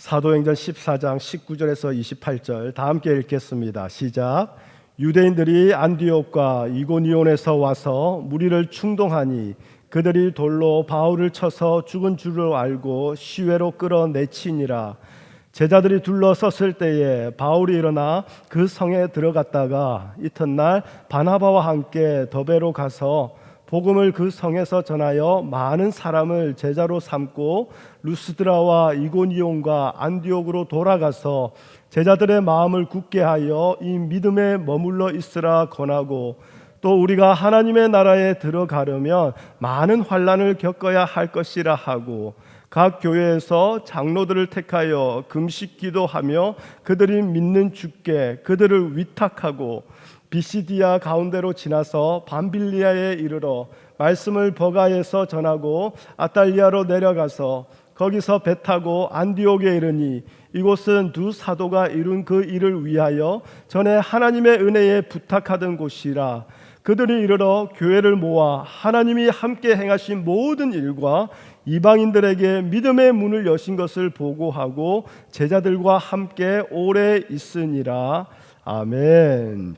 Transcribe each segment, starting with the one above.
사도행전 14장 19절에서 28절 다 함께 읽겠습니다. 시작. 유대인들이 안디옥과 이고니온에서 와서 무리를 충동하니 그들이 돌로 바울을 쳐서 죽은 줄을 알고 시외로 끌어내치니라. 제자들이 둘러섰을 때에 바울이 일어나 그 성에 들어갔다가 이튿날 바나바와 함께 더베로 가서 복음을 그 성에서 전하여 많은 사람을 제자로 삼고 루스드라와 이고니온과 안디옥으로 돌아가서 제자들의 마음을 굳게 하여 이 믿음에 머물러 있으라 권하고, 또 우리가 하나님의 나라에 들어가려면 많은 환난을 겪어야 할 것이라 하고, 각 교회에서 장로들을 택하여 금식 기도하며 그들이 믿는 주께 그들을 위탁하고, 비시디아 가운데로 지나서 밤빌리아에 이르러 말씀을 버가에서 전하고 아탈리아로 내려가서 거기서 배 타고 안디옥에 이르니, 이곳은 두 사도가 이룬 그 일을 위하여 전에 하나님의 은혜에 부탁하던 곳이라. 그들이 이르러 교회를 모아 하나님이 함께 행하신 모든 일과 이방인들에게 믿음의 문을 여신 것을 보고하고 제자들과 함께 오래 있으니라. 아멘.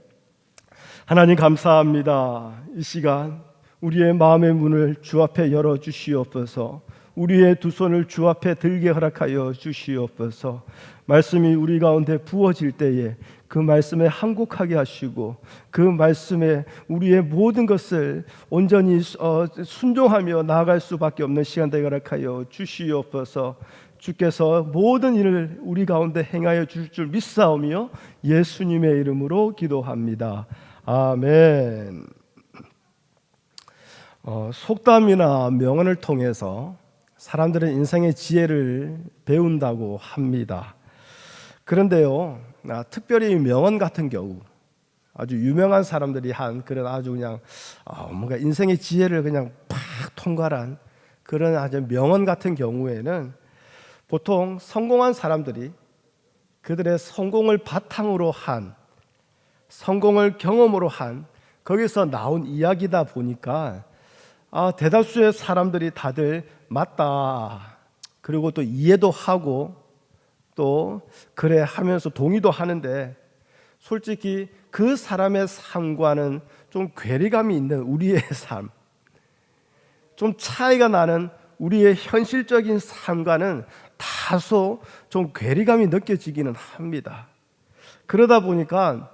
하나님 감사합니다. 이 시간 우리의 마음의 문을 주 앞에 열어 주시옵소서. 우리의 두 손을 주 앞에 들게 허락하여 주시옵소서. 말씀이 우리 가운데 부어질 때에 그 말씀에 항복하게 하시고, 그 말씀에 우리의 모든 것을 온전히 순종하며 나아갈 수밖에 없는 시간 되게 허락하여 주시옵소서. 주께서 모든 일을 우리 가운데 행하여 주실 줄 믿사오며 예수님의 이름으로 기도합니다. 아멘. 속담이나 명언을 통해서 사람들은 인생의 지혜를 배운다고 합니다. 그런데요, 특별히 명언 같은 경우, 아주 유명한 사람들이 한 그런 아주 그냥 뭔가 인생의 지혜를 그냥 팍 통과한 그런 아주 명언 같은 경우에는 보통 성공한 사람들이 그들의 성공을 바탕으로 한, 성공을 경험으로 한, 거기서 나온 이야기다 보니까 대다수의 사람들이 다들 맞다, 그리고 또 이해도 하고 또 그래 하면서 동의도 하는데, 솔직히 그 사람의 삶과는 좀 괴리감이 있는 우리의 삶, 좀 차이가 나는 우리의 현실적인 삶과는 다소 좀 괴리감이 느껴지기는 합니다. 그러다 보니까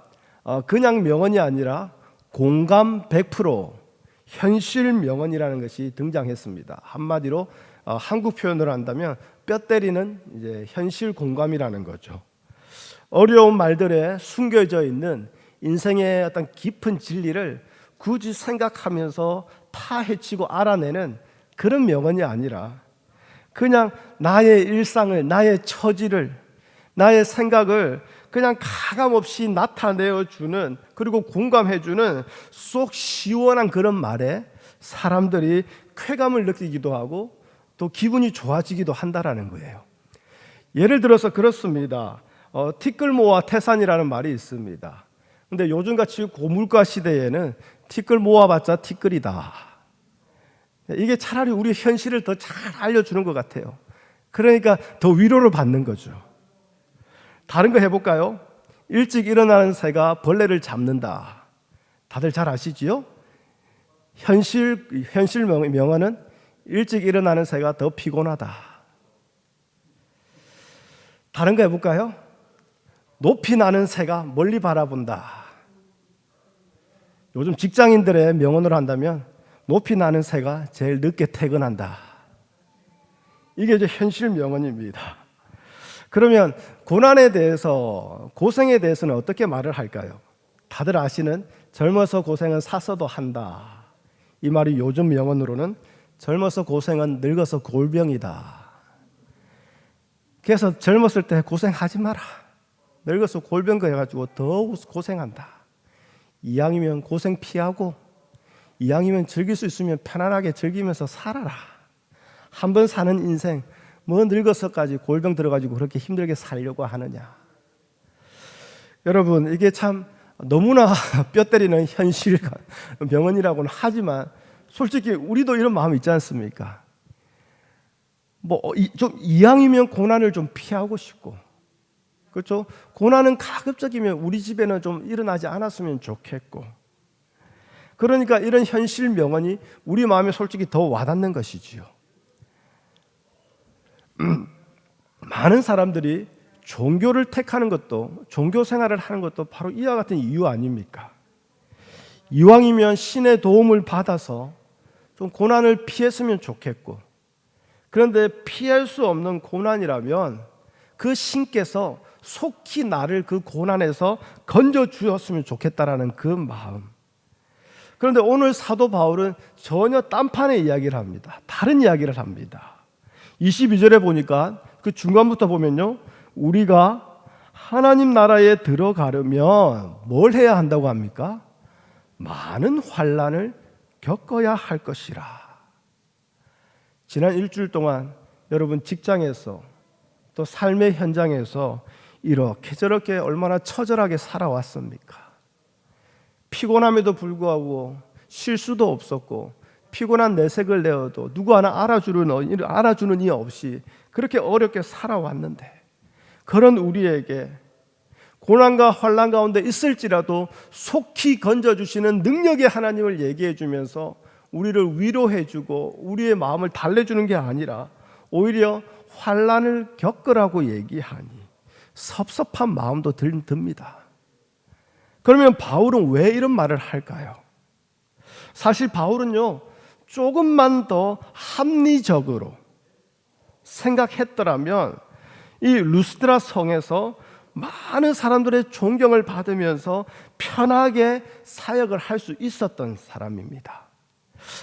그냥 명언이 아니라 공감 100%, 현실 명언이라는 것이 등장했습니다. 한마디로 한국 표현으로 한다면 뼈 때리는 이제 현실 공감이라는 거죠. 어려운 말들에 숨겨져 있는 인생의 어떤 깊은 진리를 굳이 생각하면서 파헤치고 알아내는 그런 명언이 아니라, 그냥 나의 일상을, 나의 처지를, 나의 생각을 그냥 가감없이 나타내어주는, 그리고 공감해주는 쏙 시원한 그런 말에 사람들이 쾌감을 느끼기도 하고 또 기분이 좋아지기도 한다라는 거예요. 예를 들어서 그렇습니다. 티끌모아 태산이라는 말이 있습니다. 근데 요즘같이 고물가 시대에는 티끌 모아봤자 티끌이다. 이게 차라리 우리 현실을 더 잘 알려주는 것 같아요. 그러니까 더 위로를 받는 거죠. 다른 거 해볼까요? 일찍 일어나는 새가 벌레를 잡는다. 다들 잘 아시지요? 현실 명언은 일찍 일어나는 새가 더 피곤하다. 다른 거 해볼까요? 높이 나는 새가 멀리 바라본다. 요즘 직장인들의 명언으로 한다면 높이 나는 새가 제일 늦게 퇴근한다. 이게 이제 현실 명언입니다. 그러면 고난에 대해서, 고생에 대해서는 어떻게 말을 할까요? 다들 아시는 젊어서 고생은 사서도 한다. 이 말이 요즘 명언으로는 젊어서 고생은 늙어서 골병이다. 그래서 젊었을 때 고생하지 마라. 늙어서 골병 해가지고 더 고생한다. 이왕이면 고생 피하고, 이왕이면 즐길 수 있으면 편안하게 즐기면서 살아라. 한 번 사는 인생, 뭐 늙어서까지 골병 들어가지고 그렇게 힘들게 살려고 하느냐. 여러분, 이게 참 너무나 뼈 때리는 현실 명언이라고는 하지만 솔직히 우리도 이런 마음 있지 않습니까? 좀 이왕이면 고난을 좀 피하고 싶고, 그렇죠? 고난은 가급적이면 우리 집에는 좀 일어나지 않았으면 좋겠고, 그러니까 이런 현실 명언이 우리 마음에 솔직히 더 와닿는 것이지요. 많은 사람들이 종교를 택하는 것도, 종교 생활을 하는 것도 바로 이와 같은 이유 아닙니까? 이왕이면 신의 도움을 받아서 좀 고난을 피했으면 좋겠고, 그런데 피할 수 없는 고난이라면 그 신께서 속히 나를 그 고난에서 건져 주었으면 좋겠다라는 그 마음. 그런데 오늘 사도 바울은 전혀 딴판의 이야기를 합니다. 다른 이야기를 합니다. 22절에 보니까 그 중간부터 보면요, 우리가 하나님 나라에 들어가려면 뭘 해야 한다고 합니까? 많은 환난을 겪어야 할 것이라. 지난 일주일 동안 여러분 직장에서 또 삶의 현장에서 이렇게 저렇게 얼마나 처절하게 살아왔습니까? 피곤함에도 불구하고 쉴 수도 없었고, 피곤한 내색을 내어도 누구 하나 알아주는 이 없이 그렇게 어렵게 살아왔는데, 그런 우리에게 고난과 환난 가운데 있을지라도 속히 건져주시는 능력의 하나님을 얘기해 주면서 우리를 위로해 주고 우리의 마음을 달래주는 게 아니라 오히려 환난을 겪으라고 얘기하니 섭섭한 마음도 듭니다. 그러면 바울은 왜 이런 말을 할까요? 사실 바울은요, 조금만 더 합리적으로 생각했더라면 이 루스드라 성에서 많은 사람들의 존경을 받으면서 편하게 사역을 할 수 있었던 사람입니다.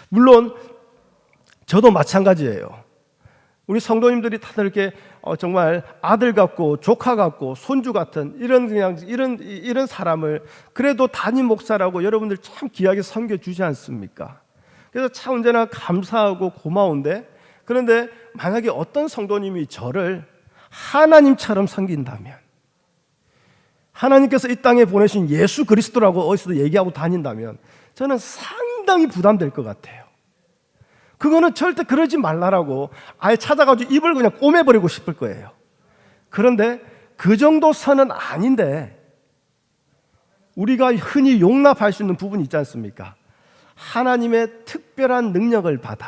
물론 저도 마찬가지예요. 우리 성도님들이 다들 이렇게 정말 아들 같고 조카 같고 손주 같은 이런 사람을 그래도 담임 목사라고 여러분들 참 귀하게 섬겨 주지 않습니까? 그래서 참 언제나 감사하고 고마운데, 그런데 만약에 어떤 성도님이 저를 하나님처럼 섬긴다면, 하나님께서 이 땅에 보내신 예수 그리스도라고 어디서도 얘기하고 다닌다면 저는 상당히 부담될 것 같아요. 그거는 절대 그러지 말라라고 아예 찾아가지고 입을 그냥 꼬매버리고 싶을 거예요. 그런데 그 정도 선은 아닌데 우리가 흔히 용납할 수 있는 부분이 있지 않습니까? 하나님의 특별한 능력을 받아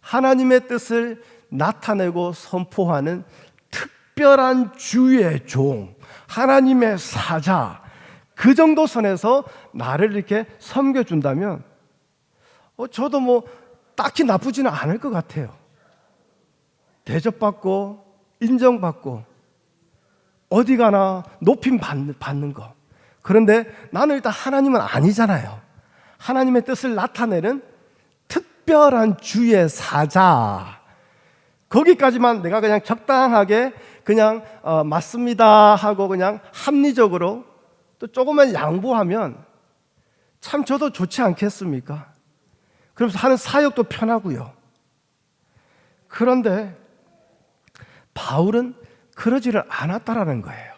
하나님의 뜻을 나타내고 선포하는 특별한 주의 종, 하나님의 사자, 그 정도 선에서 나를 이렇게 섬겨준다면 저도 딱히 나쁘지는 않을 것 같아요. 대접받고 인정받고 어디 가나 높임 받는 거. 그런데 나는 일단 하나님은 아니잖아요. 하나님의 뜻을 나타내는 특별한 주의 사자, 거기까지만 내가 그냥 적당하게 그냥 맞습니다 하고 그냥 합리적으로 또 조금만 양보하면 참 저도 좋지 않겠습니까? 그러면서 하는 사역도 편하고요. 그런데 바울은 그러지를 않았다라는 거예요.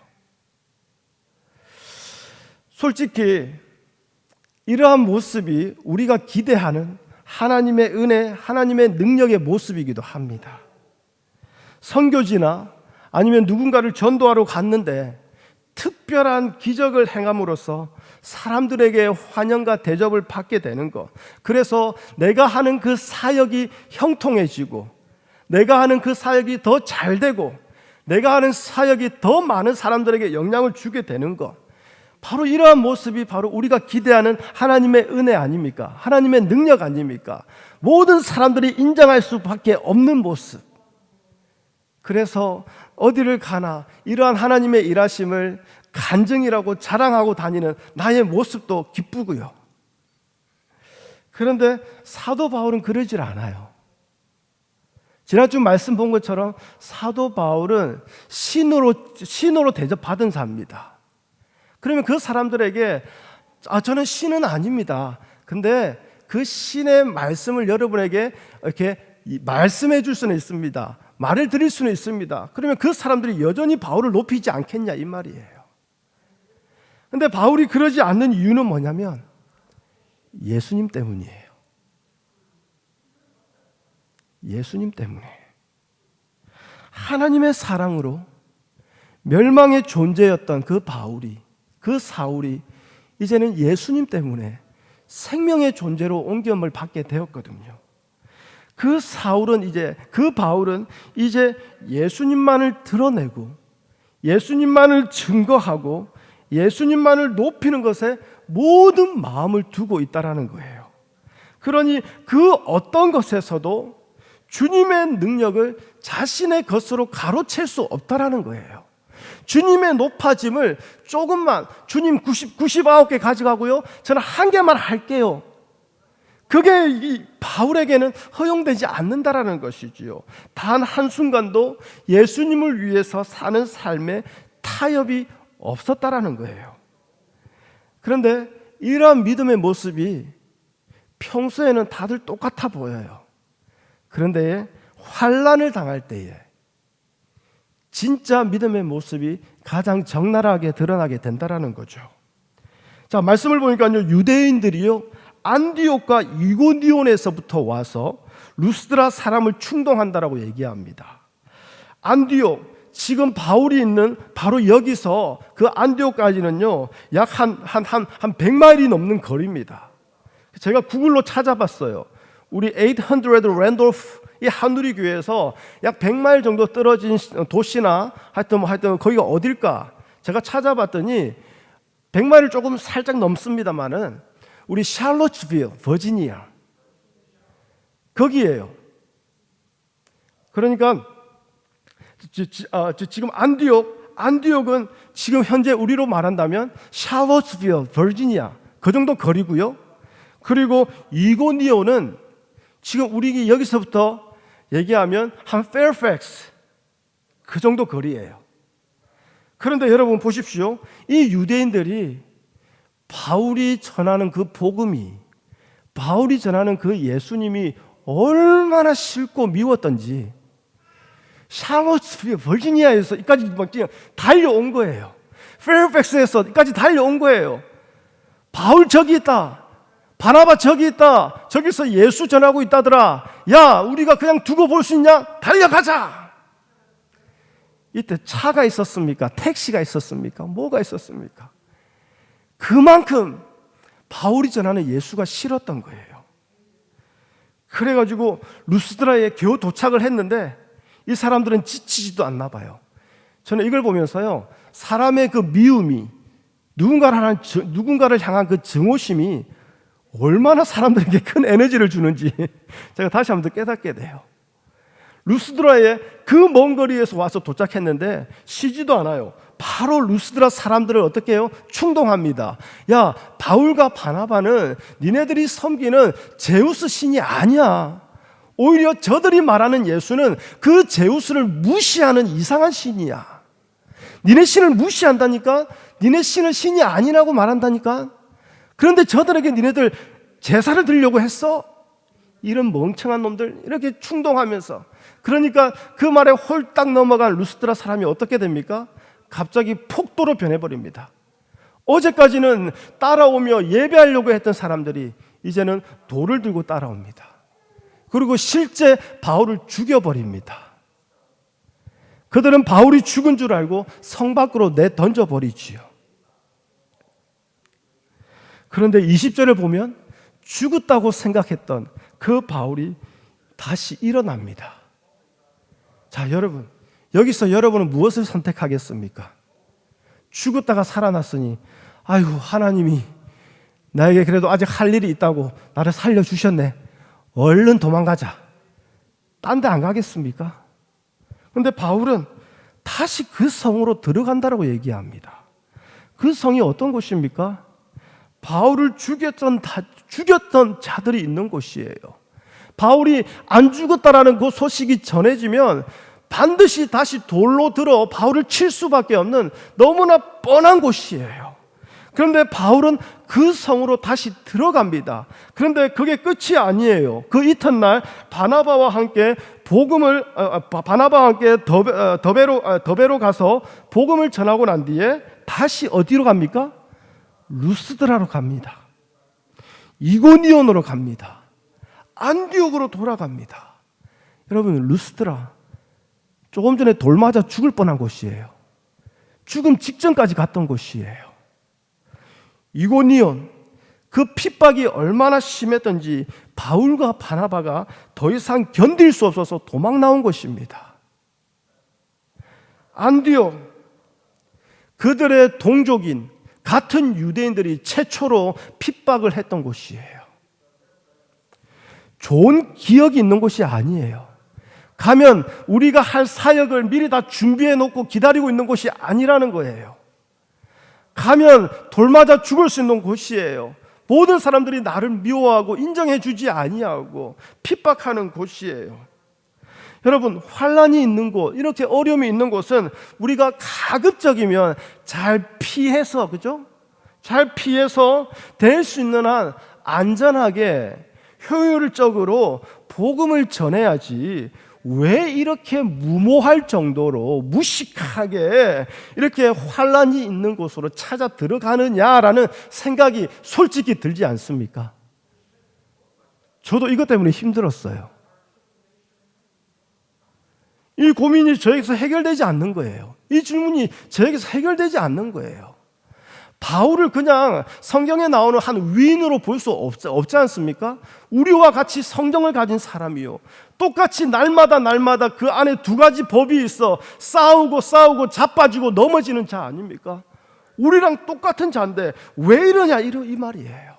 솔직히 이러한 모습이 우리가 기대하는 하나님의 은혜, 하나님의 능력의 모습이기도 합니다. 선교지나 아니면 누군가를 전도하러 갔는데 특별한 기적을 행함으로써 사람들에게 환영과 대접을 받게 되는 것, 그래서 내가 하는 그 사역이 형통해지고 내가 하는 그 사역이 더 잘되고 내가 하는 사역이 더 많은 사람들에게 영향을 주게 되는 것, 바로 이러한 모습이 바로 우리가 기대하는 하나님의 은혜 아닙니까? 하나님의 능력 아닙니까? 모든 사람들이 인정할 수밖에 없는 모습. 그래서 어디를 가나 이러한 하나님의 일하심을 간증이라고 자랑하고 다니는 나의 모습도 기쁘고요. 그런데 사도 바울은 그러질 않아요. 지난주 말씀 본 것처럼 사도 바울은 신으로 대접받은 자입니다. 그러면 그 사람들에게 저는 신은 아닙니다. 근데 그 신의 말씀을 여러분에게 이렇게 말씀해 줄 수는 있습니다. 말을 드릴 수는 있습니다. 그러면 그 사람들이 여전히 바울을 높이지 않겠냐 이 말이에요. 근데 바울이 그러지 않는 이유는 뭐냐면 예수님 때문이에요. 예수님 때문에. 하나님의 사랑으로 멸망의 존재였던 그 바울이, 그 사울이 이제는 예수님 때문에 생명의 존재로 옮김을 받게 되었거든요. 그 바울은 이제 예수님만을 드러내고 예수님만을 증거하고 예수님만을 높이는 것에 모든 마음을 두고 있다라는 거예요. 그러니 그 어떤 것에서도 주님의 능력을 자신의 것으로 가로챌 수 없다라는 거예요. 주님의 높아짐을 조금만, 주님 99개 가져가고요, 저는 한 개만 할게요, 그게 이 바울에게는 허용되지 않는다라는 것이지요. 단 한순간도 예수님을 위해서 사는 삶에 타협이 없었다라는 거예요. 그런데 이러한 믿음의 모습이 평소에는 다들 똑같아 보여요. 그런데 환난을 당할 때에 진짜 믿음의 모습이 가장 적나라하게 드러나게 된다라는 거죠. 자, 말씀을 보니까요, 유대인들이요, 안디옥과 이고니온에서부터 와서 루스드라 사람을 충동한다라고 얘기합니다. 안디옥, 지금 바울이 있는 바로 여기서 그 안디옥까지는요, 약 한 100마일이 넘는 거리입니다. 제가 구글로 찾아봤어요. 우리 800 랜돌프 이 한누리 교회에서 약 100마일 정도 떨어진 도시나 하여튼 거기가 어딜까? 제가 찾아봤더니 100마일을 조금 살짝 넘습니다만은 우리 샬롯스빌, 버지니아 거기에요. 그러니까 지금 안디옥은 지금 현재 우리로 말한다면 샬롯스빌, 버지니아 그 정도 거리고요. 그리고 이고니온은 지금 우리 여기서부터 얘기하면 한 페어팩스 그 정도 거리예요. 그런데 여러분 보십시오. 이 유대인들이 바울이 전하는 그 복음이, 바울이 전하는 그 예수님이 얼마나 싫고 미웠던지 샬롯스빌, 버지니아에서 이까지 막 그냥 달려온 거예요. 페어팩스에서 이까지 달려온 거예요. 바울 저기 있다, 바나바 저기 있다, 저기서 예수 전하고 있다더라, 야 우리가 그냥 두고 볼 수 있냐? 달려가자. 이때 차가 있었습니까? 택시가 있었습니까? 뭐가 있었습니까? 그만큼 바울이 전하는 예수가 싫었던 거예요. 그래가지고 루스드라에 겨우 도착을 했는데 이 사람들은 지치지도 않나 봐요. 저는 이걸 보면서요, 사람의 그 미움이, 누군가를 향한 그 증오심이 얼마나 사람들에게 큰 에너지를 주는지 제가 다시 한번 더 깨닫게 돼요. 루스드라에 그 먼 거리에서 와서 도착했는데 쉬지도 않아요. 바로 루스드라 사람들을 어떻게 해요? 충동합니다. 야, 바울과 바나바는 니네들이 섬기는 제우스 신이 아니야. 오히려 저들이 말하는 예수는 그 제우스를 무시하는 이상한 신이야. 니네 신을 무시한다니까? 니네 신은 신이 아니라고 말한다니까? 그런데 저들에게 니네들 제사를 드리려고 했어? 이런 멍청한 놈들, 이렇게 충동하면서, 그러니까 그 말에 홀딱 넘어간 루스드라 사람이 어떻게 됩니까? 갑자기 폭도로 변해버립니다. 어제까지는 따라오며 예배하려고 했던 사람들이 이제는 돌을 들고 따라옵니다. 그리고 실제 바울을 죽여버립니다. 그들은 바울이 죽은 줄 알고 성 밖으로 내던져버리지요. 그런데 20절을 보면 죽었다고 생각했던 그 바울이 다시 일어납니다. 자, 여러분, 여기서 여러분은 무엇을 선택하겠습니까? 죽었다가 살아났으니 아이고 하나님이 나에게 그래도 아직 할 일이 있다고 나를 살려주셨네, 얼른 도망가자, 딴 데 안 가겠습니까? 그런데 바울은 다시 그 성으로 들어간다라고 얘기합니다. 그 성이 어떤 곳입니까? 바울을 죽였던 자들이 있는 곳이에요. 바울이 안 죽었다라는 그 소식이 전해지면 반드시 다시 돌로 들어 바울을 칠 수밖에 없는 너무나 뻔한 곳이에요. 그런데 바울은 그 성으로 다시 들어갑니다. 그런데 그게 끝이 아니에요. 그 이튿날 바나바와 함께 더베로 가서 복음을 전하고 난 뒤에 다시 어디로 갑니까? 루스드라로 갑니다. 이고니온으로 갑니다. 안디옥으로 돌아갑니다. 여러분, 루스드라 조금 전에 돌 맞아 죽을 뻔한 곳이에요. 죽음 직전까지 갔던 곳이에요. 이고니온, 그 핍박이 얼마나 심했던지 바울과 바나바가 더 이상 견딜 수 없어서 도망 나온 것입니다. 안디옥, 그들의 동족인 같은 유대인들이 최초로 핍박을 했던 곳이에요. 좋은 기억이 있는 곳이 아니에요. 가면 우리가 할 사역을 미리 다 준비해 놓고 기다리고 있는 곳이 아니라는 거예요. 가면 돌 맞아 죽을 수 있는 곳이에요. 모든 사람들이 나를 미워하고 인정해 주지 아니하고 핍박하는 곳이에요. 여러분, 환난이 있는 곳, 이렇게 어려움이 있는 곳은 우리가 가급적이면 잘 피해서, 그죠? 잘 피해서 될 수 있는 한 안전하게 효율적으로 복음을 전해야지, 왜 이렇게 무모할 정도로 무식하게 이렇게 환난이 있는 곳으로 찾아 들어가느냐라는 생각이 솔직히 들지 않습니까? 저도 이것 때문에 힘들었어요. 이 고민이 저에게서 해결되지 않는 거예요. 이 질문이 저에게서 해결되지 않는 거예요. 바울을 그냥 성경에 나오는 한 위인으로 볼 수 없지 않습니까? 우리와 같이 성경을 가진 사람이요, 똑같이 날마다 그 안에 두 가지 법이 있어 싸우고 자빠지고 넘어지는 자 아닙니까? 우리랑 똑같은 자인데 왜 이러냐, 이 말이에요.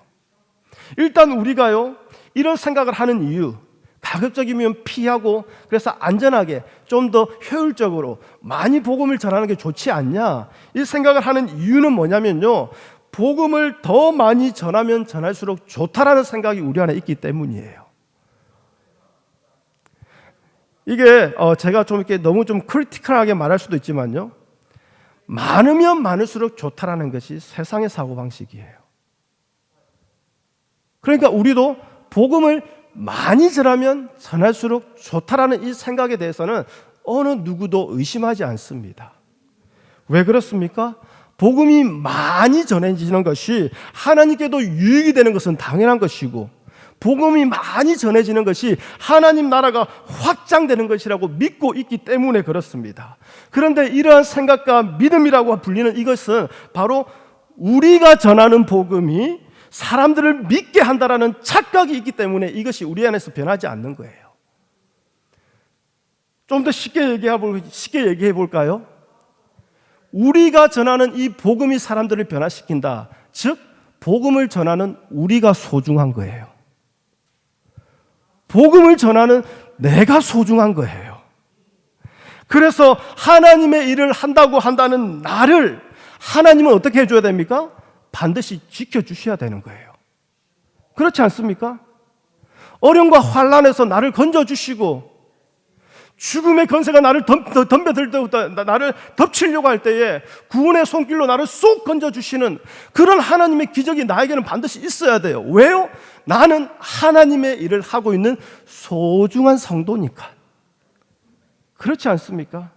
일단 우리가요, 이런 생각을 하는 이유, 가급적이면 피하고 그래서 안전하게 좀 더 효율적으로 많이 복음을 전하는 게 좋지 않냐, 이 생각을 하는 이유는 뭐냐면요, 복음을 더 많이 전하면 전할수록 좋다라는 생각이 우리 안에 있기 때문이에요. 이게 제가 좀 이렇게 너무 좀 크리티컬하게 말할 수도 있지만요, 많으면 많을수록 좋다라는 것이 세상의 사고방식이에요. 그러니까 우리도 복음을 많이 전하면 전할수록 좋다라는 이 생각에 대해서는 어느 누구도 의심하지 않습니다. 왜 그렇습니까? 복음이 많이 전해지는 것이 하나님께도 유익이 되는 것은 당연한 것이고, 복음이 많이 전해지는 것이 하나님 나라가 확장되는 것이라고 믿고 있기 때문에 그렇습니다. 그런데 이러한 생각과 믿음이라고 불리는 이것은 바로 우리가 전하는 복음이 사람들을 믿게 한다라는 착각이 있기 때문에 이것이 우리 안에서 변하지 않는 거예요. 좀 더 쉽게 얘기해 볼까요? 우리가 전하는 이 복음이 사람들을 변화시킨다. 즉, 복음을 전하는 우리가 소중한 거예요. 복음을 전하는 내가 소중한 거예요. 그래서 하나님의 일을 한다고 한다는 나를 하나님은 어떻게 해줘야 됩니까? 반드시 지켜주셔야 되는 거예요. 그렇지 않습니까? 어려움과 환난에서 나를 건져주시고, 죽음의 권세가 나를 덤벼들 때부터 나를 덮치려고 할 때에 구원의 손길로 나를 쏙 건져주시는 그런 하나님의 기적이 나에게는 반드시 있어야 돼요. 왜요? 나는 하나님의 일을 하고 있는 소중한 성도니까. 그렇지 않습니까?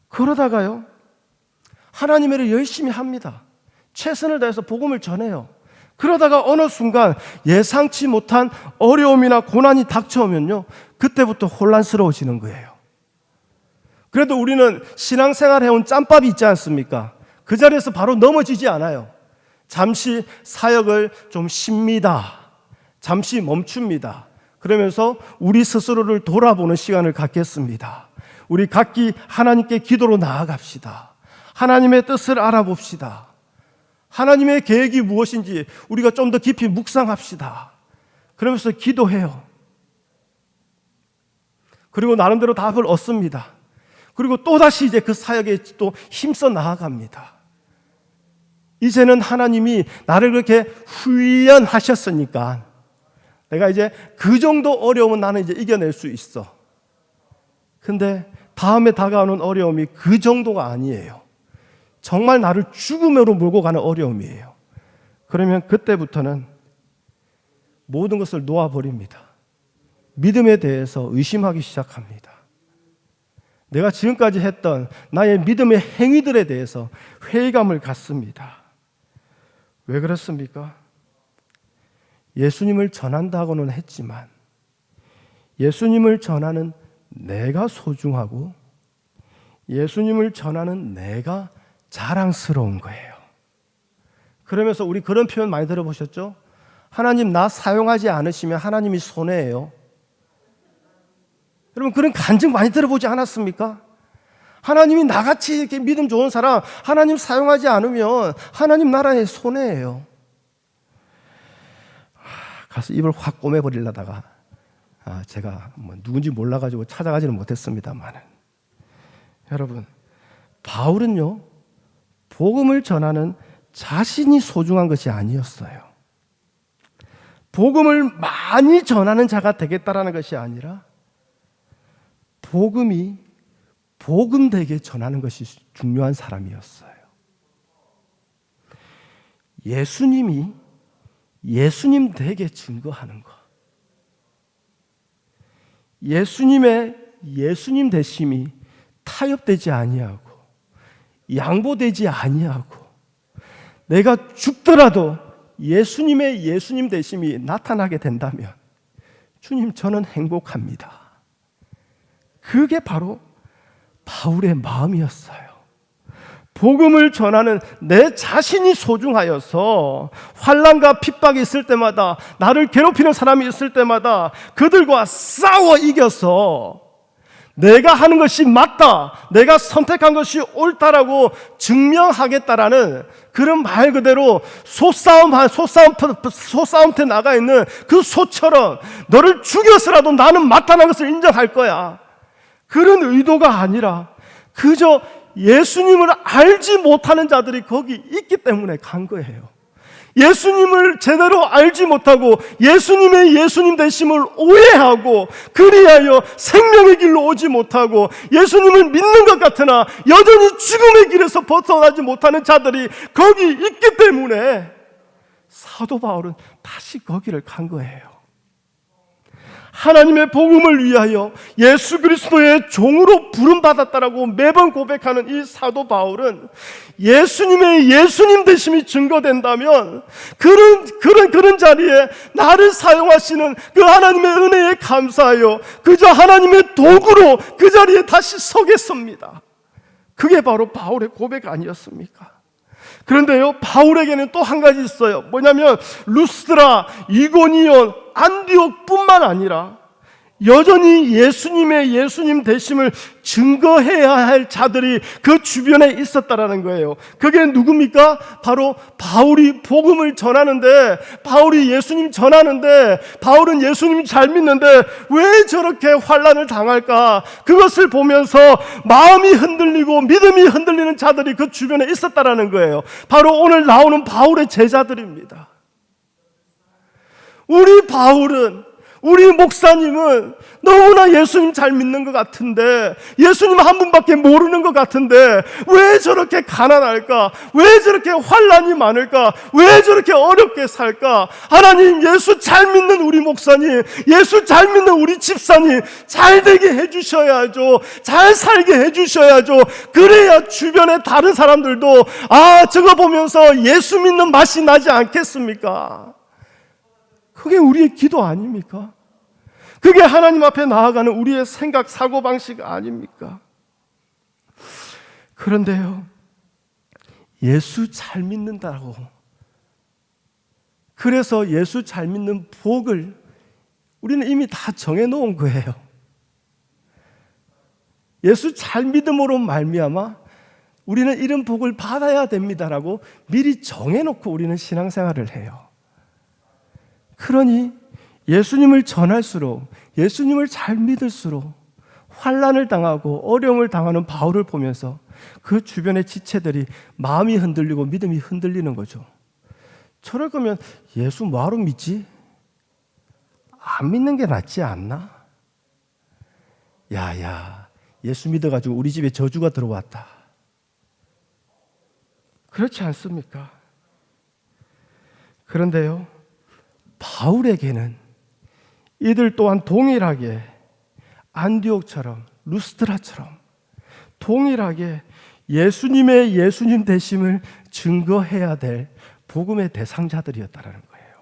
그러다가요, 하나님의 일을 열심히 합니다. 최선을 다해서 복음을 전해요. 그러다가 어느 순간 예상치 못한 어려움이나 고난이 닥쳐오면요, 그때부터 혼란스러워지는 거예요. 그래도 우리는 신앙생활 해온 짬밥이 있지 않습니까? 그 자리에서 바로 넘어지지 않아요. 잠시 사역을 좀 쉽니다. 잠시 멈춥니다. 그러면서 우리 스스로를 돌아보는 시간을 갖겠습니다. 우리 각기 하나님께 기도로 나아갑시다. 하나님의 뜻을 알아봅시다. 하나님의 계획이 무엇인지 우리가 좀 더 깊이 묵상합시다. 그러면서 기도해요. 그리고 나름대로 답을 얻습니다. 그리고 또다시 이제 그 사역에 또 힘써 나아갑니다. 이제는 하나님이 나를 그렇게 훈련하셨으니까 내가 이제 그 정도 어려움은 나는 이제 이겨낼 수 있어. 근데 다음에 다가오는 어려움이 그 정도가 아니에요. 정말 나를 죽음으로 몰고 가는 어려움이에요. 그러면 그때부터는 모든 것을 놓아버립니다. 믿음에 대해서 의심하기 시작합니다. 내가 지금까지 했던 나의 믿음의 행위들에 대해서 회의감을 갖습니다. 왜 그렇습니까? 예수님을 전한다고는 했지만 예수님을 전하는 내가 소중하고 예수님을 전하는 내가 자랑스러운 거예요. 그러면서 우리 그런 표현 많이 들어보셨죠? 하나님 나 사용하지 않으시면 하나님이 손해예요. 여러분 그런 간증 많이 들어보지 않았습니까? 하나님이 나같이 이렇게 믿음 좋은 사람 하나님 사용하지 않으면 하나님 나라의 손해예요. 가서 입을 확 꼬매버리려다가 제가 누군지 몰라가지고 찾아가지는 못했습니다만, 여러분 바울은요 복음을 전하는 자신이 소중한 것이 아니었어요. 복음을 많이 전하는 자가 되겠다라는 것이 아니라 복음이 복음되게 전하는 것이 중요한 사람이었어요. 예수님이 예수님 되게 증거하는 것, 예수님의 예수님 되심이 타협되지 아니하고 양보되지 아니하고 내가 죽더라도 예수님의 예수님 되심이 나타나게 된다면 주님 저는 행복합니다. 그게 바로 바울의 마음이었어요. 복음을 전하는 내 자신이 소중하여서 환난과 핍박이 있을 때마다 나를 괴롭히는 사람이 있을 때마다 그들과 싸워 이겨서 내가 하는 것이 맞다, 내가 선택한 것이 옳다라고 증명하겠다라는 그런 말 그대로 소싸움터에 나가 있는 그 소처럼 너를 죽여서라도 나는 마땅한 것을 인정할 거야, 그런 의도가 아니라 그저 예수님을 알지 못하는 자들이 거기 있기 때문에 간 거예요. 예수님을 제대로 알지 못하고 예수님의 예수님 되심을 오해하고 그리하여 생명의 길로 오지 못하고 예수님을 믿는 것 같으나 여전히 죽음의 길에서 벗어나지 못하는 자들이 거기 있기 때문에 사도 바울은 다시 거기를 간 거예요. 하나님의 복음을 위하여 예수 그리스도의 종으로 부름받았다라고 매번 고백하는 이 사도 바울은 예수님의 예수님 되심이 증거된다면 그런 자리에 나를 사용하시는 그 하나님의 은혜에 감사하여 그저 하나님의 도구로 그 자리에 다시 서겠습니다. 그게 바로 바울의 고백 아니었습니까? 그런데요, 바울에게는 또 한 가지 있어요. 뭐냐면 루스드라, 이고니온, 안디옥뿐만 아니라 여전히 예수님의 예수님 되심을 증거해야 할 자들이 그 주변에 있었다라는 거예요. 그게 누굽니까? 바로 바울이 복음을 전하는데, 바울이 예수님 전하는데, 바울은 예수님 잘 믿는데 왜 저렇게 환난을 당할까? 그것을 보면서 마음이 흔들리고 믿음이 흔들리는 자들이 그 주변에 있었다라는 거예요. 바로 오늘 나오는 바울의 제자들입니다. 우리 목사님은 너무나 예수님 잘 믿는 것 같은데, 예수님 한 분밖에 모르는 것 같은데 왜 저렇게 가난할까? 왜 저렇게 환난이 많을까? 왜 저렇게 어렵게 살까? 하나님, 예수 잘 믿는 우리 목사님, 예수 잘 믿는 우리 집사님 잘 되게 해주셔야죠. 잘 살게 해주셔야죠. 그래야 주변의 다른 사람들도 저거 보면서 예수 믿는 맛이 나지 않겠습니까? 그게 우리의 기도 아닙니까? 그게 하나님 앞에 나아가는 우리의 생각, 사고방식 아닙니까? 그런데요, 예수 잘 믿는다고, 그래서 예수 잘 믿는 복을 우리는 이미 다 정해놓은 거예요. 예수 잘 믿음으로 말미암아 우리는 이런 복을 받아야 됩니다라고 미리 정해놓고 우리는 신앙생활을 해요. 그러니 예수님을 전할수록, 예수님을 잘 믿을수록 환난을 당하고 어려움을 당하는 바울을 보면서 그 주변의 지체들이 마음이 흔들리고 믿음이 흔들리는 거죠. 저럴 거면 예수 뭐하러 믿지? 안 믿는 게 낫지 않나? 야야, 예수 믿어가지고 우리 집에 저주가 들어왔다. 그렇지 않습니까? 그런데요, 바울에게는 이들 또한 동일하게 안디옥처럼, 루스드라처럼 동일하게 예수님의 예수님 되심을 증거해야 될 복음의 대상자들이었다는 거예요.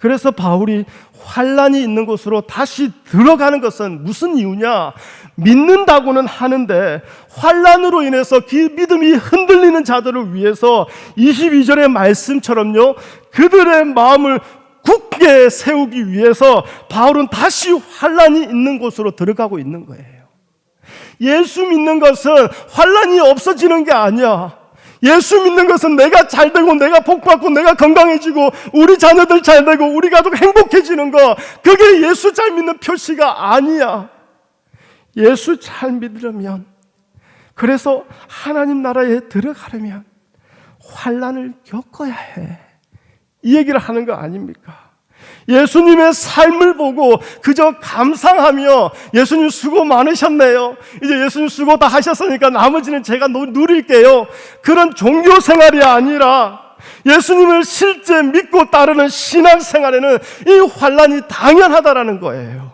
그래서 바울이 환난이 있는 곳으로 다시 들어가는 것은 무슨 이유냐? 믿는다고는 하는데 환난으로 인해서 그 믿음이 흔들리는 자들을 위해서 22절의 말씀처럼요, 그들의 마음을 굳게 세우기 위해서 바울은 다시 환난이 있는 곳으로 들어가고 있는 거예요. 예수 믿는 것은 환난이 없어지는 게 아니야. 예수 믿는 것은 내가 잘 되고 내가 복받고 내가 건강해지고 우리 자녀들 잘 되고 우리 가족 행복해지는 거, 그게 예수 잘 믿는 표시가 아니야. 예수 잘 믿으려면, 그래서 하나님 나라에 들어가려면 환난을 겪어야 해. 이 얘기를 하는 거 아닙니까? 예수님의 삶을 보고 그저 감상하며 예수님 수고 많으셨네요, 이제 예수님 수고 다 하셨으니까 나머지는 제가 누릴게요, 그런 종교 생활이 아니라 예수님을 실제 믿고 따르는 신앙생활에는 이 환난이 당연하다라는 거예요.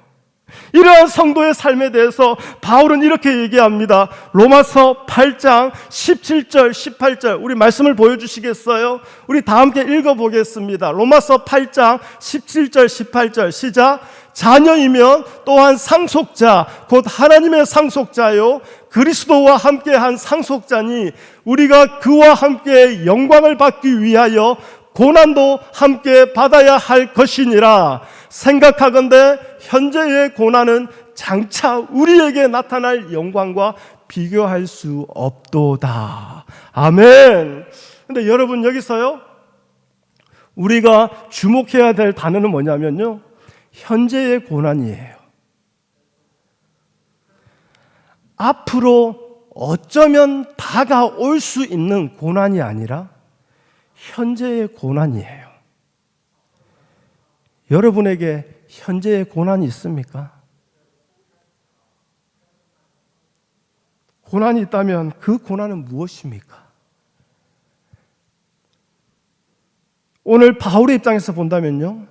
이러한 성도의 삶에 대해서 바울은 이렇게 얘기합니다. 로마서 8장 17절 18절 우리 말씀을 보여주시겠어요? 우리 다 함께 읽어보겠습니다. 로마서 8장 17절 18절 시작. 자녀이면 또한 상속자 곧 하나님의 상속자요 그리스도와 함께한 상속자니 우리가 그와 함께 영광을 받기 위하여 고난도 함께 받아야 할 것이니라. 생각하건대 현재의 고난은 장차 우리에게 나타날 영광과 비교할 수 없도다. 아멘. 근데 여러분, 여기서요, 우리가 주목해야 될 단어는 뭐냐면요, 현재의 고난이에요. 앞으로 어쩌면 다가올 수 있는 고난이 아니라 현재의 고난이에요. 여러분에게 현재의 고난이 있습니까? 고난이 있다면 그 고난은 무엇입니까? 오늘 바울의 입장에서 본다면요,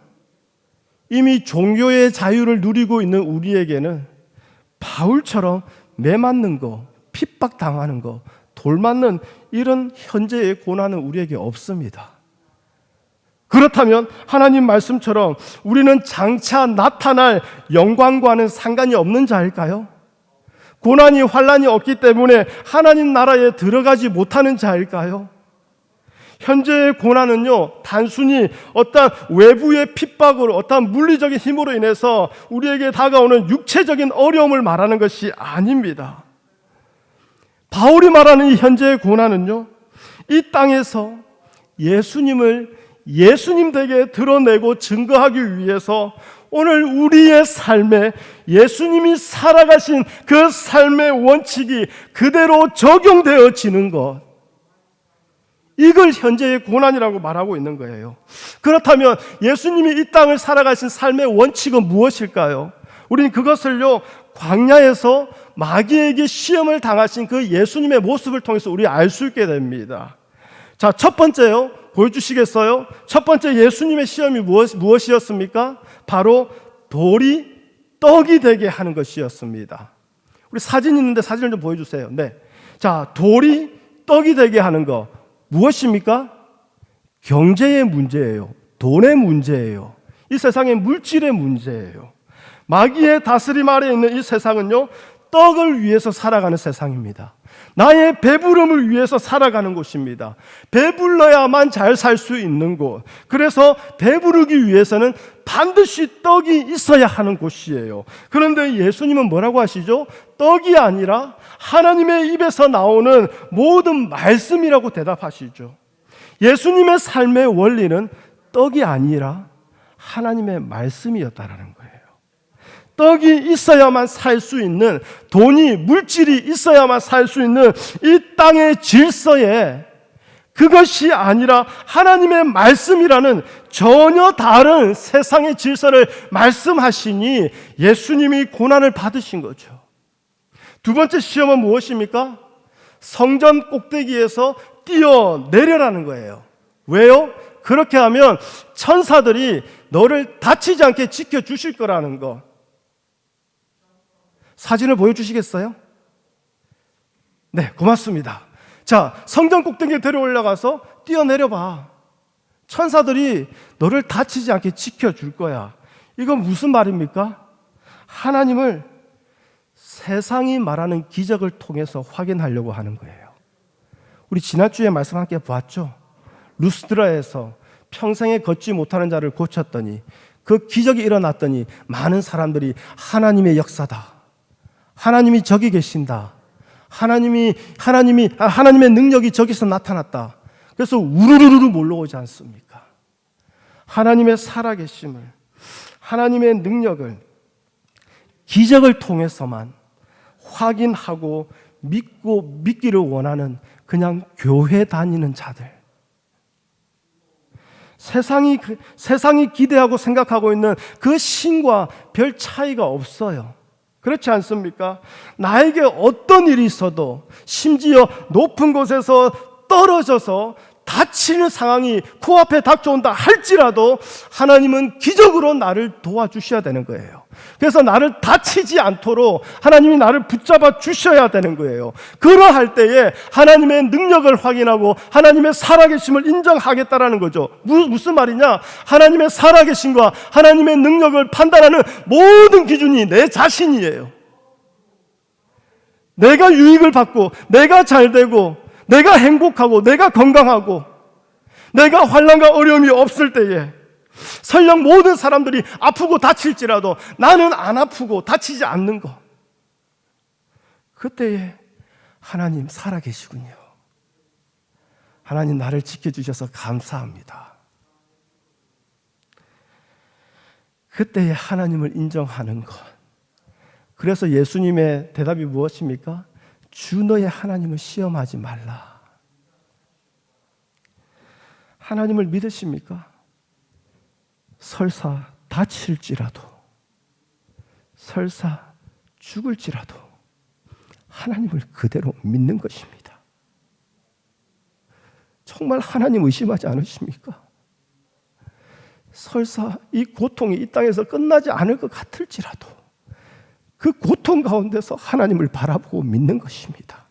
이미 종교의 자유를 누리고 있는 우리에게는 바울처럼 매 맞는 거, 핍박당하는 거, 돌 맞는 이런 현재의 고난은 우리에게 없습니다. 그렇다면 하나님 말씀처럼 우리는 장차 나타날 영광과는 상관이 없는 자일까요? 고난이 환난이 없기 때문에 하나님 나라에 들어가지 못하는 자일까요? 현재의 고난은요, 단순히 어떤 외부의 핍박으로, 어떤 물리적인 힘으로 인해서 우리에게 다가오는 육체적인 어려움을 말하는 것이 아닙니다. 바울이 말하는 이 현재의 고난은요, 이 땅에서 예수님을 예수님 되게 드러내고 증거하기 위해서 오늘 우리의 삶에 예수님이 살아가신 그 삶의 원칙이 그대로 적용되어지는 것, 이걸 현재의 고난이라고 말하고 있는 거예요. 그렇다면 예수님이 이 땅을 살아가신 삶의 원칙은 무엇일까요? 우리는 그것을요, 광야에서 마귀에게 시험을 당하신 그 예수님의 모습을 통해서 우리 알 수 있게 됩니다. 자, 첫 번째요, 보여주시겠어요? 첫 번째 예수님의 시험이 무엇이었습니까? 바로 돌이 떡이 되게 하는 것이었습니다. 우리 사진 있는데 사진을 좀 보여주세요. 네. 자, 돌이 떡이 되게 하는 거 무엇입니까? 경제의 문제예요. 돈의 문제예요. 이 세상의 물질의 문제예요. 마귀의 다스림 아래에 있는 이 세상은요, 떡을 위해서 살아가는 세상입니다. 나의 배부름을 위해서 살아가는 곳입니다. 배불러야만 잘 살 수 있는 곳. 그래서 배부르기 위해서는 반드시 떡이 있어야 하는 곳이에요. 그런데 예수님은 뭐라고 하시죠? 떡이 아니라 하나님의 입에서 나오는 모든 말씀이라고 대답하시죠. 예수님의 삶의 원리는 떡이 아니라 하나님의 말씀이었다라는 거예요. 떡이 있어야만 살 수 있는, 돈이, 물질이 있어야만 살 수 있는 이 땅의 질서에 그것이 아니라 하나님의 말씀이라는 전혀 다른 세상의 질서를 말씀하시니 예수님이 고난을 받으신 거죠. 두 번째 시험은 무엇입니까? 성전 꼭대기에서 뛰어내려라는 거예요. 왜요? 그렇게 하면 천사들이 너를 다치지 않게 지켜주실 거라는 거. 사진을 보여주시겠어요? 네, 고맙습니다. 자, 성전 꼭대기에 데려 올라가서 뛰어내려봐. 천사들이 너를 다치지 않게 지켜줄 거야. 이건 무슨 말입니까? 하나님을 세상이 말하는 기적을 통해서 확인하려고 하는 거예요. 우리 지난주에 말씀 함께 보았죠? 루스드라에서 평생에 걷지 못하는 자를 고쳤더니 그 기적이 일어났더니 많은 사람들이 하나님의 역사다, 하나님이 저기 계신다, 하나님의 능력이 저기서 나타났다, 그래서 우르르르 몰려오지 않습니까? 하나님의 살아계심을, 하나님의 능력을 기적을 통해서만 확인하고 믿고 믿기를 원하는 그냥 교회 다니는 자들, 세상이 기대하고 생각하고 있는 그 신과 별 차이가 없어요. 그렇지 않습니까? 나에게 어떤 일이 있어도, 심지어 높은 곳에서 떨어져서 다치는 상황이 코앞에 닥쳐온다 할지라도 하나님은 기적으로 나를 도와주셔야 되는 거예요. 그래서 나를 다치지 않도록 하나님이 나를 붙잡아 주셔야 되는 거예요. 그러할 때에 하나님의 능력을 확인하고 하나님의 살아계심을 인정하겠다라는 거죠. 무슨 말이냐? 하나님의 살아계심과 하나님의 능력을 판단하는 모든 기준이 내 자신이에요. 내가 유익을 받고, 내가 잘되고, 내가 행복하고, 내가 건강하고, 내가 환난과 어려움이 없을 때에, 설령 모든 사람들이 아프고 다칠지라도 나는 안 아프고 다치지 않는 것, 그때에 하나님 살아계시군요. 하나님 나를 지켜주셔서 감사합니다. 그때에 하나님을 인정하는 것. 그래서 예수님의 대답이 무엇입니까? 주 너의 하나님을 시험하지 말라. 하나님을 믿으십니까? 설사 다칠지라도, 설사 죽을지라도 하나님을 그대로 믿는 것입니다. 정말 하나님 의심하지 않으십니까? 설사 이 고통이 이 땅에서 끝나지 않을 것 같을지라도 그 고통 가운데서 하나님을 바라보고 믿는 것입니다.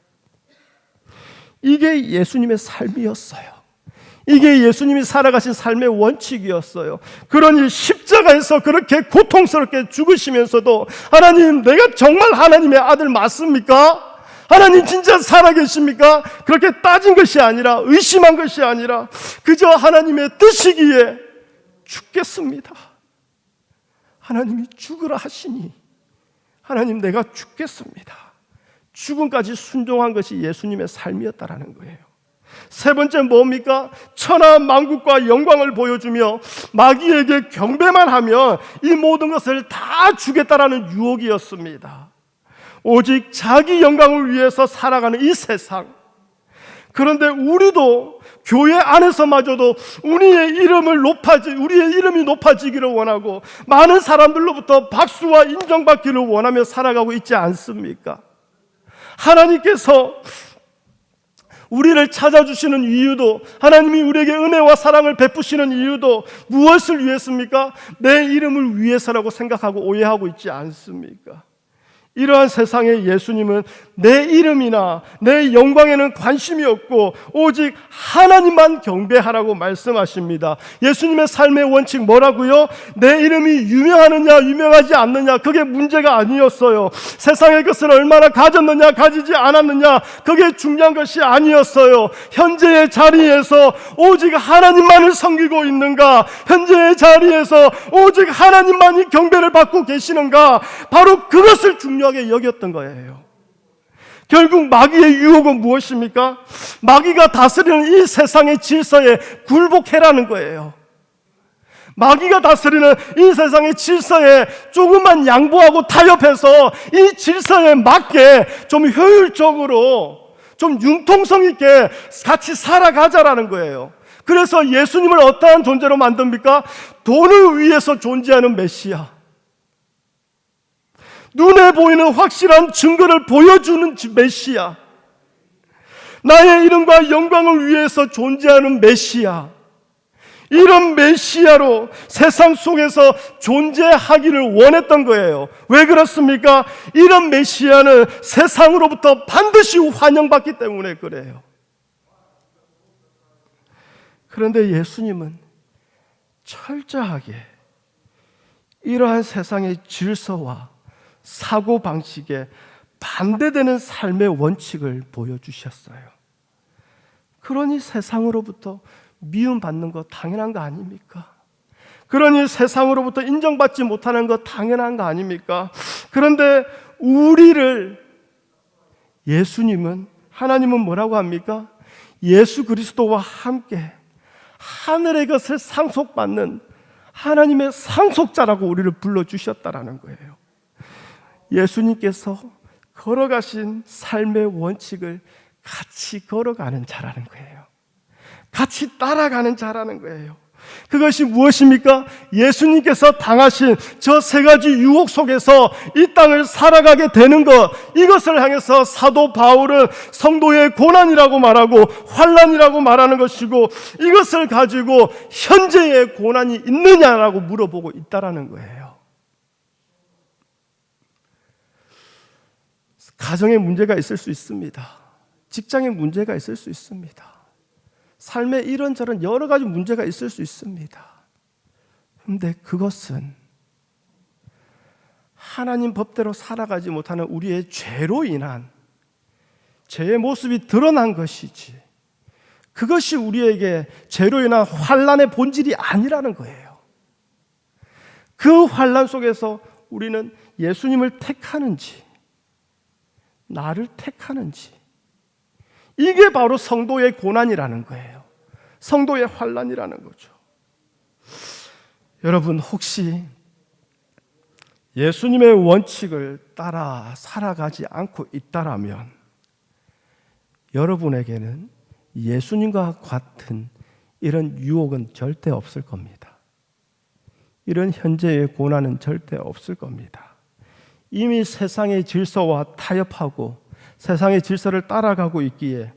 이게 예수님의 삶이었어요. 이게 예수님이 살아가신 삶의 원칙이었어요. 그러니 십자가에서 그렇게 고통스럽게 죽으시면서도 하나님, 내가 정말 하나님의 아들 맞습니까? 하나님 진짜 살아계십니까? 그렇게 따진 것이 아니라, 의심한 것이 아니라 그저 하나님의 뜻이기에 죽겠습니다. 하나님이 죽으라 하시니 하나님 내가 죽겠습니다. 죽음까지 순종한 것이 예수님의 삶이었다라는 거예요. 세 번째 뭡니까? 천하 만국과 영광을 보여주며 마귀에게 경배만 하면 이 모든 것을 다 주겠다라는 유혹이었습니다. 오직 자기 영광을 위해서 살아가는 이 세상. 그런데 우리도 교회 안에서마저도 우리의 이름이 높아지기를 원하고 많은 사람들로부터 박수와 인정받기를 원하며 살아가고 있지 않습니까? 하나님께서 우리를 찾아주시는 이유도, 하나님이 우리에게 은혜와 사랑을 베푸시는 이유도 무엇을 위해서입니까? 내 이름을 위해서라고 생각하고 오해하고 있지 않습니까? 이러한 세상에 예수님은 내 이름이나 내 영광에는 관심이 없고 오직 하나님만 경배하라고 말씀하십니다. 예수님의 삶의 원칙 뭐라고요? 내 이름이 유명하느냐 유명하지 않느냐, 그게 문제가 아니었어요. 세상의 것을 얼마나 가졌느냐 가지지 않았느냐, 그게 중요한 것이 아니었어요. 현재의 자리에서 오직 하나님만을 섬기고 있는가, 현재의 자리에서 오직 하나님만이 경배를 받고 계시는가, 바로 그것을 중요하게 여겼던 거예요. 결국 마귀의 유혹은 무엇입니까? 마귀가 다스리는 이 세상의 질서에 굴복해라는 거예요. 마귀가 다스리는 이 세상의 질서에 조금만 양보하고 타협해서 이 질서에 맞게 좀 효율적으로, 좀 융통성 있게 같이 살아가자라는 거예요. 그래서 예수님을 어떠한 존재로 만듭니까? 돈을 위해서 존재하는 메시아, 눈에 보이는 확실한 증거를 보여주는 메시아, 나의 이름과 영광을 위해서 존재하는 메시아, 이런 메시아로 세상 속에서 존재하기를 원했던 거예요. 왜 그렇습니까? 이런 메시아는 세상으로부터 반드시 환영받기 때문에 그래요. 그런데 예수님은 철저하게 이러한 세상의 질서와 사고방식에 반대되는 삶의 원칙을 보여주셨어요. 그러니 세상으로부터 미움받는 거 당연한 거 아닙니까? 그러니 세상으로부터 인정받지 못하는 거 당연한 거 아닙니까? 그런데 우리를 예수님은, 하나님은 뭐라고 합니까? 예수 그리스도와 함께 하늘의 것을 상속받는 하나님의 상속자라고 우리를 불러주셨다라는 거예요. 예수님께서 걸어가신 삶의 원칙을 같이 걸어가는 자라는 거예요. 같이 따라가는 자라는 거예요. 그것이 무엇입니까? 예수님께서 당하신 저 세 가지 유혹 속에서 이 땅을 살아가게 되는 것, 이것을 향해서 사도 바울은 성도의 고난이라고 말하고 환난이라고 말하는 것이고, 이것을 가지고 현재의 고난이 있느냐라고 물어보고 있다라는 거예요. 가정에 문제가 있을 수 있습니다. 직장에 문제가 있을 수 있습니다. 삶에 이런저런 여러 가지 문제가 있을 수 있습니다. 그런데 그것은 하나님 법대로 살아가지 못하는 우리의 죄로 인한 죄의 모습이 드러난 것이지, 그것이 우리에게 죄로 인한 환난의 본질이 아니라는 거예요. 그 환난 속에서 우리는 예수님을 택하는지 나를 택하는지, 이게 바로 성도의 고난이라는 거예요. 성도의 환난이라는 거죠. 여러분, 혹시 예수님의 원칙을 따라 살아가지 않고 있다라면 여러분에게는 예수님과 같은 이런 유혹은 절대 없을 겁니다. 이런 현재의 고난은 절대 없을 겁니다. 이미 세상의 질서와 타협하고 세상의 질서를 따라가고 있기에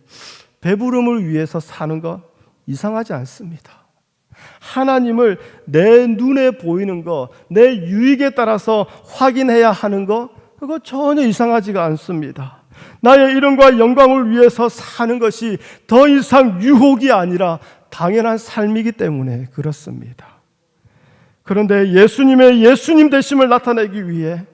배부름을 위해서 사는 거 이상하지 않습니다. 하나님을 내 눈에 보이는 거, 내 유익에 따라서 확인해야 하는 거, 그거 전혀 이상하지가 않습니다. 나의 이름과 영광을 위해서 사는 것이 더 이상 유혹이 아니라 당연한 삶이기 때문에 그렇습니다. 그런데 예수님의 예수님 되심을 나타내기 위해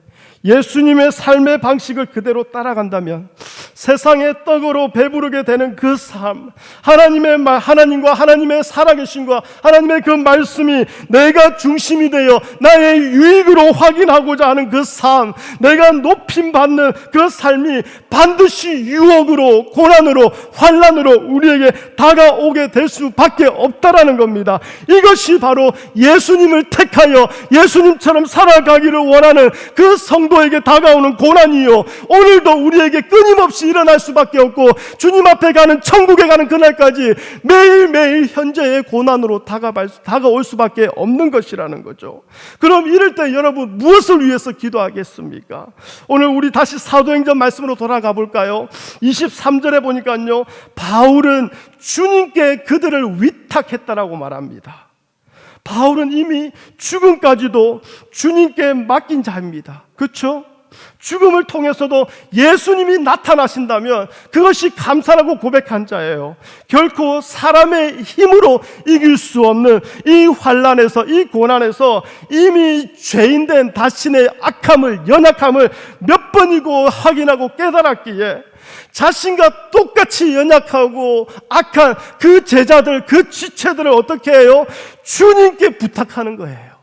예수님의 삶의 방식을 그대로 따라간다면 세상의 떡으로 배부르게 되는 그 삶, 하나님과 하나님의 살아계심과 하나님의 그 말씀이 내가 중심이 되어 나의 유익으로 확인하고자 하는 그 삶, 내가 높임받는 그 삶이 반드시 유혹으로, 고난으로, 환난으로 우리에게 다가오게 될 수밖에 없다라는 겁니다. 이것이 바로 예수님을 택하여 예수님처럼 살아가기를 원하는 그 성도에게 다가오는 고난이요, 오늘도 우리에게 끊임없이 일어날 수밖에 없고 주님 앞에 가는, 천국에 가는 그날까지 매일매일 현재의 고난으로 다가올 수밖에 없는 것이라는 거죠. 그럼 이럴 때 여러분 무엇을 위해서 기도하겠습니까? 오늘 우리 다시 사도행전 말씀으로 돌아가 볼까요? 23절에 보니까요, 바울은 주님께 그들을 위탁했다라고 말합니다. 바울은 이미 죽음까지도 주님께 맡긴 자입니다. 그렇죠? 죽음을 통해서도 예수님이 나타나신다면 그것이 감사라고 고백한 자예요. 결코 사람의 힘으로 이길 수 없는 이 환난에서, 이 고난에서 이미 죄인된 자신의 악함을, 연약함을 몇 번이고 확인하고 깨달았기에 자신과 똑같이 연약하고 악한 그 제자들, 그 지체들을 어떻게 해요? 주님께 부탁하는 거예요.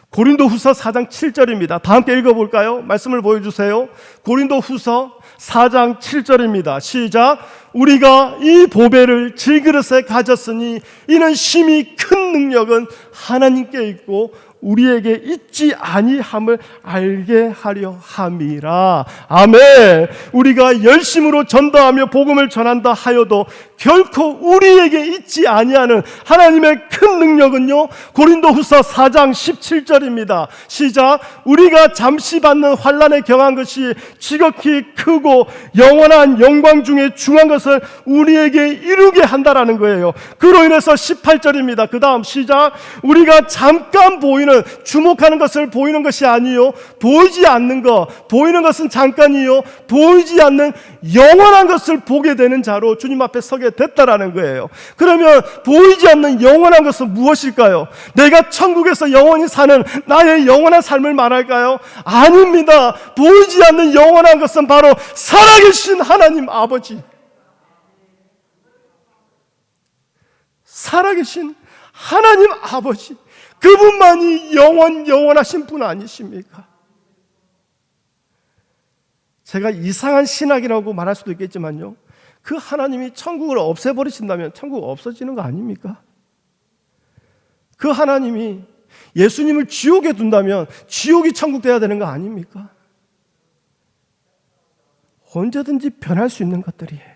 고린도후서 4장 7절입니다. 다 함께 읽어볼까요? 말씀을 보여주세요. 고린도후서 4장 7절입니다. 시작. 우리가 이 보배를 질그릇에 가졌으니 이는 심히 큰 능력은 하나님께 있고 우리에게 있지 아니함을 알게 하려 함이라. 아멘. 우리가 열심으로 전도하며 복음을 전한다 하여도 결코 우리에게 있지 아니하는 하나님의 큰 능력은요, 고린도후서 4장 17절입니다. 시작. 우리가 잠시 받는 환난에 경한 것이 지극히 크고 영원한 영광 중에 중한 것을 우리에게 이루게 한다라는 거예요. 그로 인해서 18절입니다. 그 다음 시작. 우리가 잠깐 보이는, 주목하는 것을 보이는 것이 아니요, 보이지 않는 것, 보이는 것은 잠깐이요, 보이지 않는 영원한 것을 보게 되는 자로 주님 앞에 서게 천국에 됐다라는 거예요. 그러면 보이지 않는 영원한 것은 무엇일까요? 내가 천국에서 영원히 사는 나의 영원한 삶을 말할까요? 아닙니다. 보이지 않는 영원한 것은 바로 살아계신 하나님 아버지, 살아계신 하나님 아버지, 그분만이 영원하신 분 아니십니까? 제가 이상한 신학이라고 말할 수도 있겠지만요, 그 하나님이 천국을 없애버리신다면 천국 없어지는 거 아닙니까? 그 하나님이 예수님을 지옥에 둔다면 지옥이 천국 돼야 되는 거 아닙니까? 언제든지 변할 수 있는 것들이에요.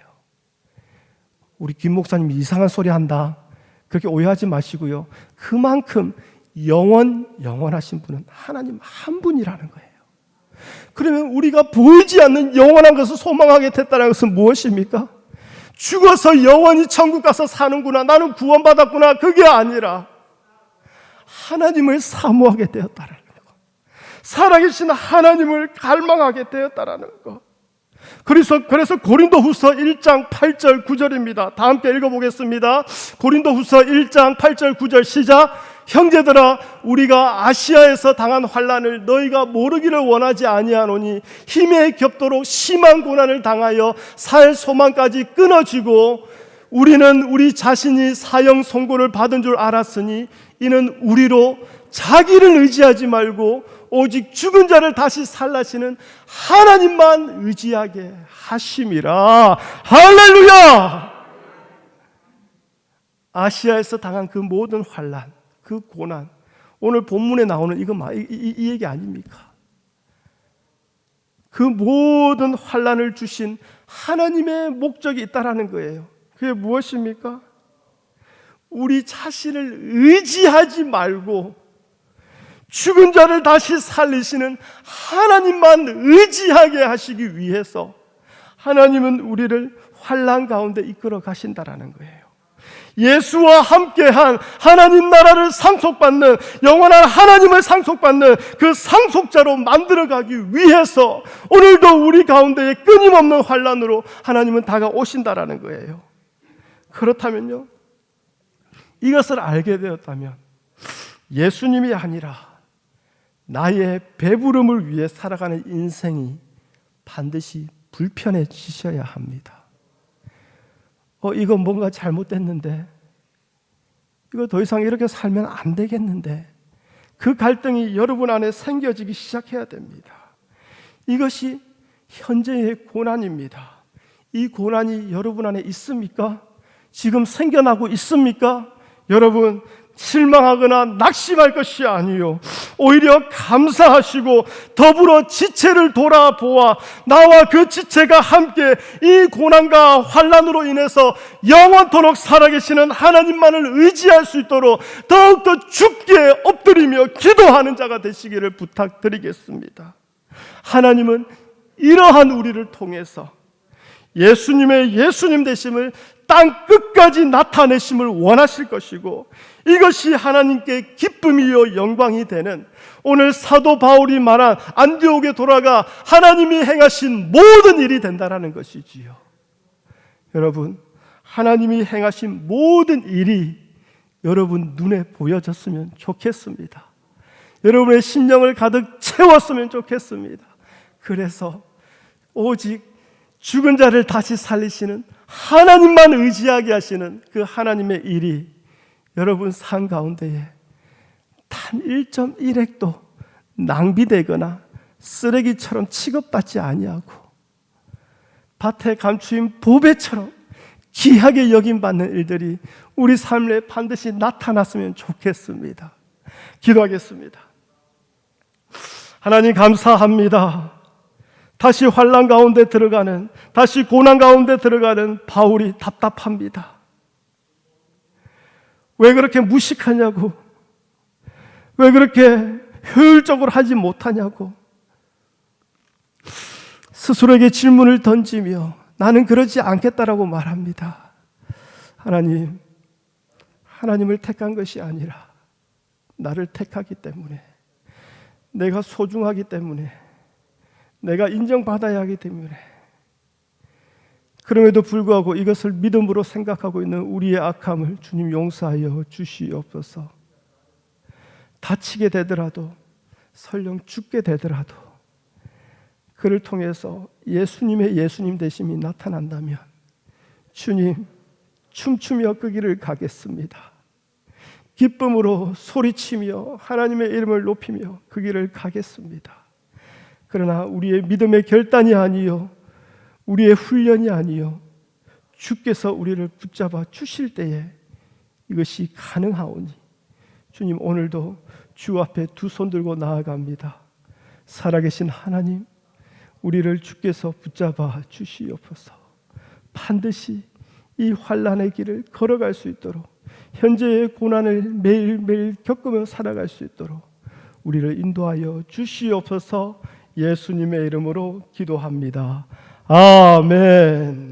우리 김 목사님이 이상한 소리 한다, 그렇게 오해하지 마시고요, 그만큼 영원하신 분은 하나님 한 분이라는 거예요. 그러면 우리가 보이지 않는 영원한 것을 소망하게 됐다는 것은 무엇입니까? 죽어서 영원히 천국 가서 사는구나, 나는 구원받았구나, 그게 아니라 하나님을 사모하게 되었다는 것, 살아계신 하나님을 갈망하게 되었다는 것. 그래서 고린도후서 1장 8절 9절입니다. 다 함께 읽어보겠습니다. 고린도후서 1장 8절 9절 시작. 형제들아, 우리가 아시아에서 당한 환난을 너희가 모르기를 원하지 아니하노니 힘에 겹도록 심한 고난을 당하여 살 소망까지 끊어지고 우리는 우리 자신이 사형 선고를 받은 줄 알았으니 이는 우리로 자기를 의지하지 말고 오직 죽은 자를 다시 살라시는 하나님만 의지하게 하심이라. 할렐루야! 아시아에서 당한 그 모든 환난, 그 고난, 오늘 본문에 나오는 이 얘기 아닙니까? 그 모든 환난을 주신 하나님의 목적이 있다라는 거예요. 그게 무엇입니까? 우리 자신을 의지하지 말고 죽은 자를 다시 살리시는 하나님만 의지하게 하시기 위해서 하나님은 우리를 환난 가운데 이끌어 가신다라는 거예요. 예수와 함께한 하나님 나라를 상속받는, 영원한 하나님을 상속받는 그 상속자로 만들어가기 위해서 오늘도 우리 가운데에 끊임없는 환난으로 하나님은 다가오신다라는 거예요. 그렇다면요, 이것을 알게 되었다면 예수님이 아니라 나의 배부름을 위해 살아가는 인생이 반드시 불편해지셔야 합니다. 이거 뭔가 잘못됐는데, 이거 더 이상 이렇게 살면 안 되겠는데, 그 갈등이 여러분 안에 생겨지기 시작해야 됩니다. 이것이 현재의 고난입니다. 이 고난이 여러분 안에 있습니까? 지금 생겨나고 있습니까? 여러분, 실망하거나 낙심할 것이 아니요, 오히려 감사하시고 더불어 지체를 돌아보아 나와 그 지체가 함께 이 고난과 환난으로 인해서 영원토록 살아계시는 하나님만을 의지할 수 있도록 더욱더 주께 엎드리며 기도하는 자가 되시기를 부탁드리겠습니다. 하나님은 이러한 우리를 통해서 예수님의 예수님 되심을 땅 끝까지 나타내심을 원하실 것이고, 이것이 하나님께 기쁨이요 영광이 되는 오늘 사도 바울이 말한 안디옥에 돌아가 하나님이 행하신 모든 일이 된다라는 것이지요. 여러분, 하나님이 행하신 모든 일이 여러분 눈에 보여졌으면 좋겠습니다. 여러분의 심령을 가득 채웠으면 좋겠습니다. 그래서 오직 죽은 자를 다시 살리시는 하나님만 의지하게 하시는 그 하나님의 일이 여러분 삶 가운데에 단 1.1핵도 낭비되거나 쓰레기처럼 취급받지 아니하고 밭에 감추인 보배처럼 귀하게 여김받는 일들이 우리 삶에 반드시 나타났으면 좋겠습니다. 기도하겠습니다. 하나님 감사합니다. 다시 환난 가운데 들어가는, 다시 고난 가운데 들어가는 바울이 답답합니다. 왜 그렇게 무식하냐고, 왜 그렇게 효율적으로 하지 못하냐고 스스로에게 질문을 던지며 나는 그러지 않겠다라고 말합니다. 하나님을 택한 것이 아니라 나를 택하기 때문에, 내가 소중하기 때문에, 내가 인정받아야 하기 때문에 그럼에도 불구하고 이것을 믿음으로 생각하고 있는 우리의 악함을 주님 용서하여 주시옵소서. 다치게 되더라도, 설령 죽게 되더라도 그를 통해서 예수님의 예수님 되심이 나타난다면 주님, 춤추며 그 길을 가겠습니다. 기쁨으로 소리치며 하나님의 이름을 높이며 그 길을 가겠습니다. 그러나 우리의 믿음의 결단이 아니요, 우리의 훈련이 아니요, 주께서 우리를 붙잡아 주실 때에 이것이 가능하오니 주님, 오늘도 주 앞에 두 손 들고 나아갑니다. 살아계신 하나님, 우리를 주께서 붙잡아 주시옵소서. 반드시 이 환난의 길을 걸어갈 수 있도록, 현재의 고난을 매일매일 겪으며 살아갈 수 있도록 우리를 인도하여 주시옵소서. 예수님의 이름으로 기도합니다. 아멘.